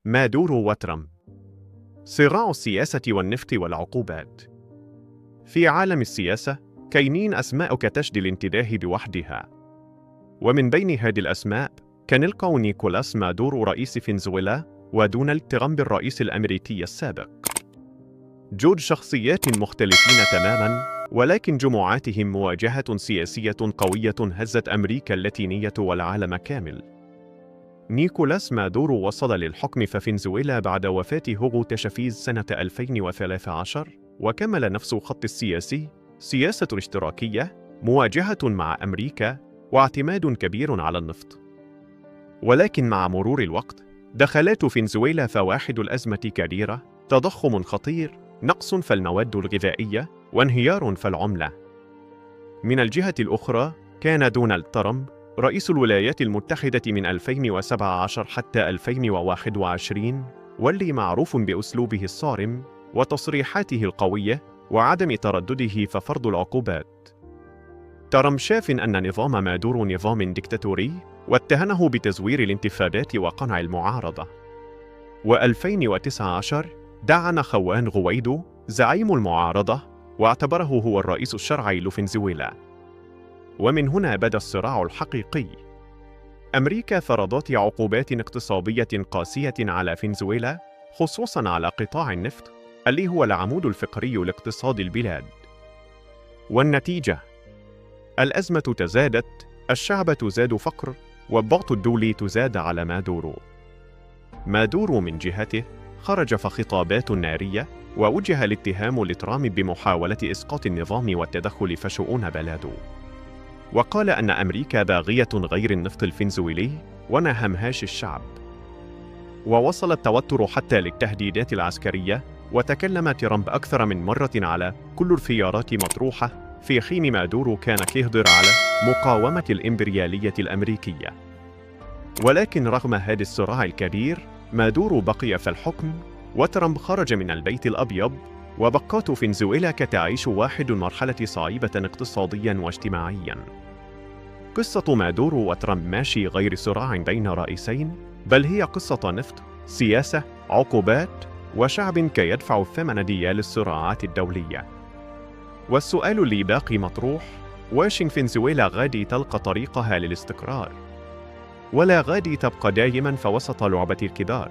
مادورو وترامب. صراع السياسة والنفط والعقوبات. في عالم السياسة، كاينين أسماء كتشد الانتباه بوحدها. ومن بين هذه الأسماء كنلقى نيكولاس مادورو رئيس فنزويلا ودونالد ترامب الرئيس الأمريكي السابق. جود شخصيات مختلفين تماماً، ولكن جموعاتهم مواجهة سياسية قوية هزت أمريكا اللاتينية والعالم كامل. نيكولاس مادورو وصل للحكم في فنزويلا بعد وفاة هوغو تشافيز سنة 2013، وكمل نفس الخط السياسي، سياسة اشتراكية، مواجهة مع أمريكا، واعتماد كبير على النفط. ولكن مع مرور الوقت، دخلت فنزويلا فواحد الأزمة كبيرة، تضخم خطير، نقص في المواد الغذائية، وانهيار في العملة. من الجهة الأخرى، كان دونالد ترامب رئيس الولايات المتحدة من 2017 حتى 2021، واللي معروف بأسلوبه الصارم وتصريحاته القوية وعدم تردده في فرض العقوبات. ترامب شاف أن نظام مادورو نظام ديكتاتوري، واتهمه بتزوير الانتخابات وقمع المعارضة. و2019 دعم خوان غويدو زعيم المعارضة، واعتبره هو الرئيس الشرعي لفنزويلا. ومن هنا بدا الصراع الحقيقي. أمريكا فرضت عقوبات اقتصادية قاسية على فنزويلا، خصوصاً على قطاع النفط، اللي هو العمود الفقري لاقتصاد البلاد. والنتيجة: الأزمة تزادت، الشعب تزداد فقر، والضغط الدولي تزاد على مادورو. مادورو من جهته خرج في خطابات نارية، ووجه الاتهام لترامب بمحاولة إسقاط النظام والتدخل في شؤون بلاده. وقال أن أمريكا باغية غير النفط الفنزويلي ونهمهاش الشعب. ووصل التوتر حتى للتهديدات العسكرية، وتكلم ترامب أكثر من مرة على كل الخيارات مطروحة، في حين مادورو كان يهدر على مقاومة الإمبريالية الأمريكية. ولكن رغم هذا الصراع الكبير، مادورو بقي في الحكم، وترامب خرج من البيت الأبيض، وبقت فنزويلا تعيش واحد مرحلة صعبة اقتصادياً واجتماعياً. قصة مادورو وترامب ماشي غير صراع بين رئيسين، بل هي قصة نفط، سياسة، عقوبات، وشعب كي يدفع الثمن ديال الصراعات الدولية. والسؤال اللي باقي مطروح: واش فنزويلا غادي تلقى طريقها للاستقرار؟ ولا غادي تبقى دائماً في وسط لعبة الكبار؟